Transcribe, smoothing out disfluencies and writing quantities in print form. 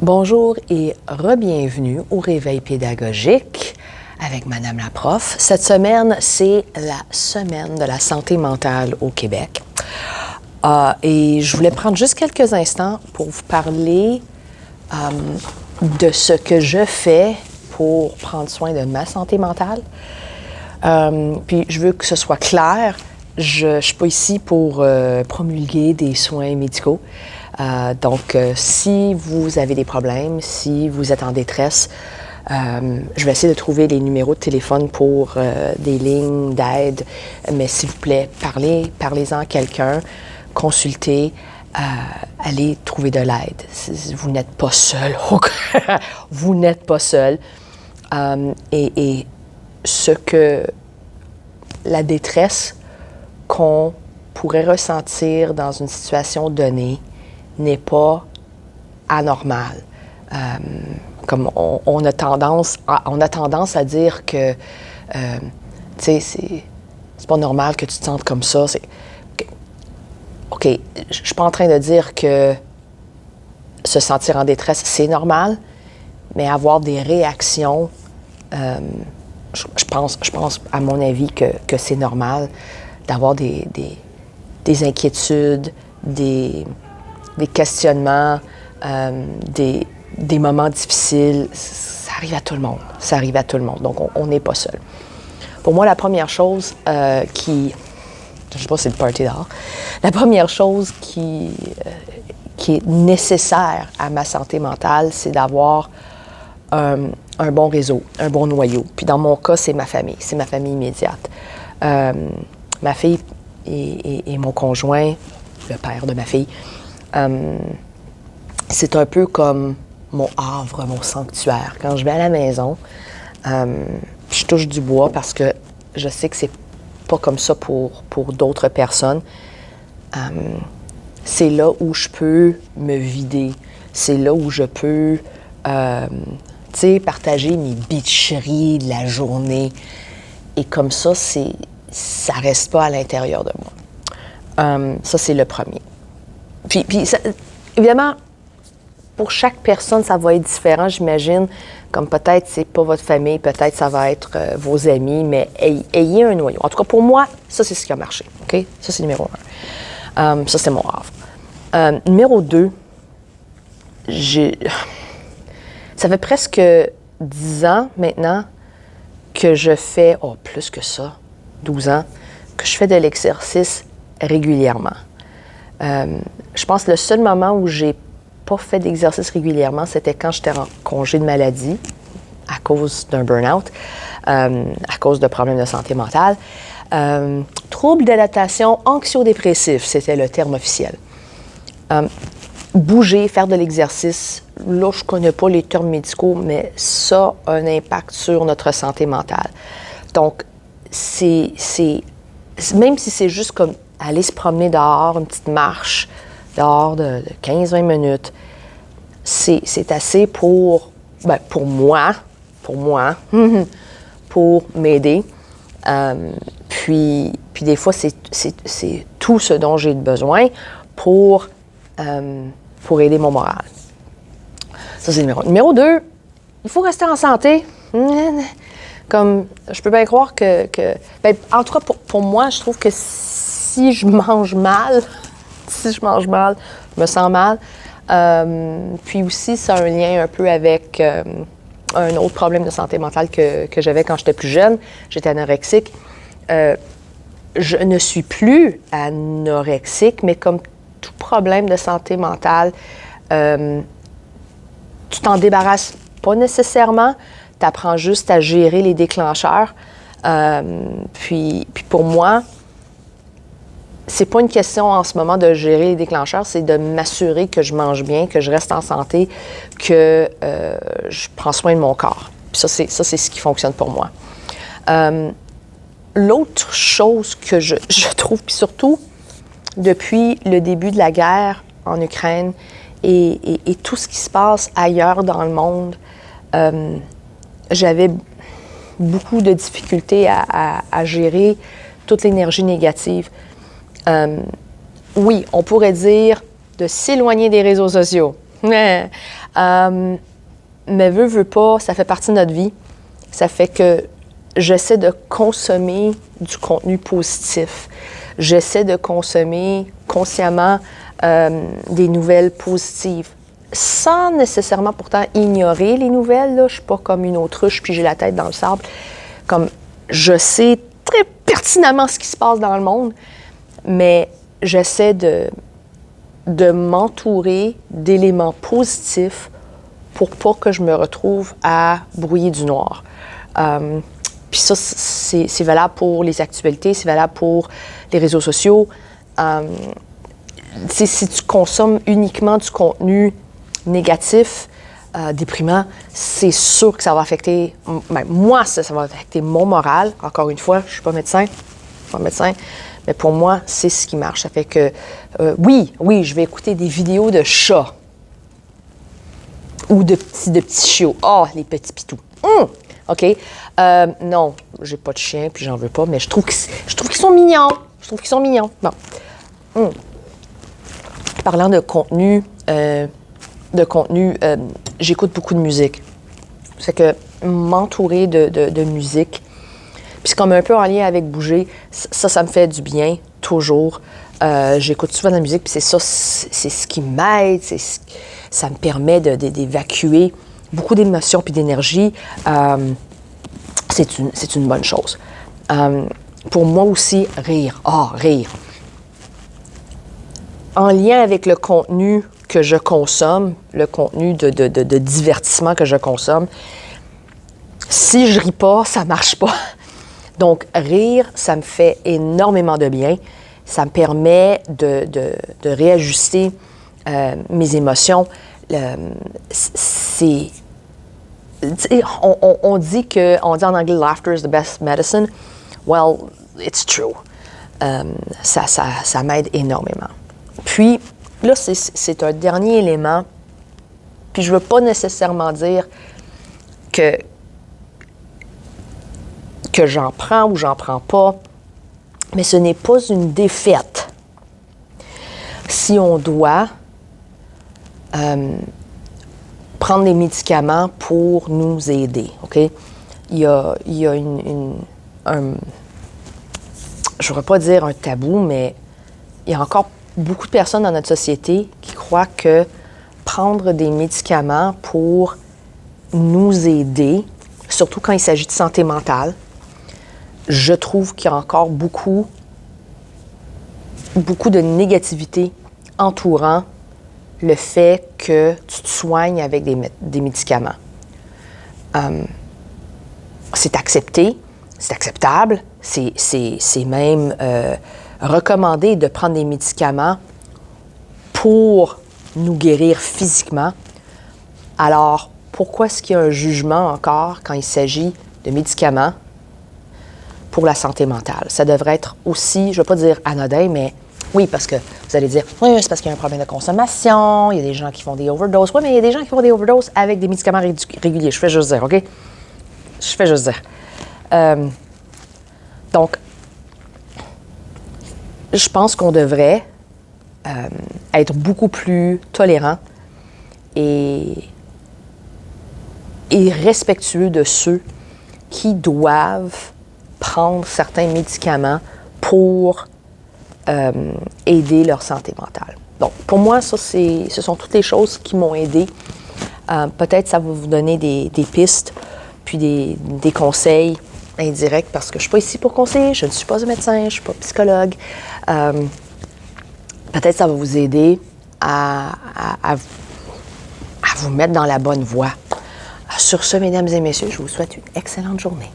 Bonjour et re-bienvenue au Réveil pédagogique avec Madame la prof. Cette semaine, c'est la semaine de la santé mentale au Québec. Et je voulais prendre juste quelques instants pour vous parler de ce que je fais pour prendre soin de ma santé mentale. Puis je veux que ce soit clair, je ne suis pas ici pour promulguer des soins médicaux. Donc, si vous avez des problèmes, si vous êtes en détresse, je vais essayer de trouver les numéros de téléphone pour des lignes d'aide. Mais s'il vous plaît, parlez-en à quelqu'un, consultez, allez trouver de l'aide. Vous n'êtes pas seul. Vous n'êtes pas seul. Et ce que la détresse qu'on pourrait ressentir dans une situation donnée n'est pas anormal. Comme on a tendance à dire que, tu sais, c'est pas normal que tu te sentes comme ça. OK, je suis pas en train de dire que se sentir en détresse, c'est normal, mais avoir des réactions, je pense, à mon avis, que c'est normal d'avoir des inquiétudes, des questionnements, des moments difficiles. Ça arrive à tout le monde. Ça arrive à tout le monde. Donc, on n'est pas seul. Pour moi, la première chose je ne sais pas si c'est le party dehors, la première chose qui est nécessaire à ma santé mentale, c'est d'avoir un bon réseau, un bon noyau. Puis dans mon cas, c'est ma famille immédiate. Ma fille et mon conjoint, le père de ma fille, c'est un peu comme mon havre, mon sanctuaire. Quand je vais à la maison, je touche du bois parce que je sais que c'est pas comme ça pour d'autres personnes. C'est là où je peux me vider. C'est là où je peux, partager mes bitcheries de la journée. Et comme ça, ça reste pas à l'intérieur de moi. Ça, c'est le premier. Puis ça, évidemment, pour chaque personne, ça va être différent, j'imagine. Comme peut-être c'est pas votre famille, peut-être ça va être vos amis, mais ayez un noyau. En tout cas, pour moi, ça, c'est ce qui a marché. OK? Ça, c'est numéro 1. Ça, c'est mon havre. Numéro 2, ça fait presque 10 ans maintenant que je fais, plus que ça, 12 ans, que je fais de l'exercice régulièrement. Je pense que le seul moment où j'ai pas fait d'exercice régulièrement, c'était quand j'étais en congé de maladie à cause d'un burn-out, à cause de problèmes de santé mentale. Troubles d'adaptation anxio-dépressif, c'était le terme officiel. Bouger, faire de l'exercice, là, je connais pas les termes médicaux, mais ça a un impact sur notre santé mentale. Donc, même si c'est juste comme aller se promener dehors, une petite marche dehors de 15-20 minutes, c'est assez pour moi, pour m'aider. Puis des fois, c'est tout ce dont j'ai besoin pour aider mon moral. Ça, c'est numéro 1. Numéro 2, il faut rester en santé. Comme, je peux bien croire en tout cas, pour moi, je trouve que si je mange mal, je me sens mal. Puis aussi, ça a un lien un peu avec un autre problème de santé mentale que j'avais quand j'étais plus jeune. J'étais anorexique. Je ne suis plus anorexique, mais comme tout problème de santé mentale, tu t'en débarrasses pas nécessairement. Tu apprends juste à gérer les déclencheurs. Puis pour moi, c'est pas une question en ce moment de gérer les déclencheurs, c'est de m'assurer que je mange bien, que je reste en santé, que je prends soin de mon corps. Puis ça, c'est ce qui fonctionne pour moi. L'autre chose que je trouve, puis surtout depuis le début de la guerre en Ukraine et tout ce qui se passe ailleurs dans le monde, j'avais beaucoup de difficultés à gérer toute l'énergie négative. Oui, on pourrait dire de s'éloigner des réseaux sociaux. Mais veux pas, ça fait partie de notre vie. Ça fait que j'essaie de consommer du contenu positif. J'essaie de consommer consciemment des nouvelles positives, sans nécessairement pourtant ignorer les nouvelles. Là. Je suis pas comme une autruche puis j'ai la tête dans le sable. Comme je sais très pertinemment ce qui se passe dans le monde, mais j'essaie de m'entourer d'éléments positifs pour pas que je me retrouve à brouiller du noir. Puis ça, c'est valable pour les actualités, c'est valable pour les réseaux sociaux. Si tu consommes uniquement du contenu négatif, déprimant, c'est sûr que ça va affecter, moi, ça va affecter mon moral. Encore une fois, je ne suis pas médecin, mais pour moi, c'est ce qui marche. Ça fait que, oui, je vais écouter des vidéos de chats ou de petits chiots. Oh, les petits pitous. OK. Non, j'ai pas de chien, puis j'en veux pas, mais je trouve qu'ils sont mignons. Bon. Parlant de contenu, j'écoute beaucoup de musique. C'est que m'entourer de musique, puis c'est comme un peu en lien avec bouger, ça me fait du bien, toujours. J'écoute souvent de la musique, puis c'est ce qui m'aide, ça me permet d'évacuer beaucoup d'émotions puis d'énergie. C'est une bonne chose. Pour moi aussi, rire. Rire. En lien avec le contenu que je consomme, le contenu de divertissement que je consomme, si je ris pas, ça marche pas. Donc, rire, ça me fait énormément de bien. Ça me permet de réajuster mes émotions. On dit en anglais « laughter is the best medicine ». Well, it's true. Ça m'aide énormément. Puis, là, c'est un dernier élément. Puis, je ne veux pas nécessairement dire que j'en prends ou j'en prends pas, mais ce n'est pas une défaite. Si on doit prendre des médicaments pour nous aider, OK? Il y a je ne voudrais pas dire un tabou, mais il y a encore beaucoup de personnes dans notre société qui croient que prendre des médicaments pour nous aider, surtout quand il s'agit de santé mentale, je trouve qu'il y a encore beaucoup de négativité entourant le fait que tu te soignes avec des médicaments. C'est accepté, c'est acceptable, c'est même recommandé de prendre des médicaments pour nous guérir physiquement. Alors, pourquoi est-ce qu'il y a un jugement encore quand il s'agit de médicaments pour la santé mentale? Ça devrait être aussi, je ne veux pas dire anodin, mais oui, parce que vous allez dire, oui, c'est parce qu'il y a un problème de consommation, il y a des gens qui font des overdoses. Oui, mais il y a des gens qui font des overdoses avec des médicaments réguliers. Je fais juste dire, OK? Je fais juste dire. Donc, je pense qu'on devrait être beaucoup plus tolérant et respectueux de ceux qui doivent prendre certains médicaments pour aider leur santé mentale. Donc, pour moi, ce sont toutes les choses qui m'ont aidé. Peut-être ça va vous donner des pistes, puis des conseils indirects, parce que je ne suis pas ici pour conseiller, je ne suis pas un médecin, je ne suis pas psychologue. Peut-être ça va vous aider à vous mettre dans la bonne voie. Sur ce, mesdames et messieurs, je vous souhaite une excellente journée.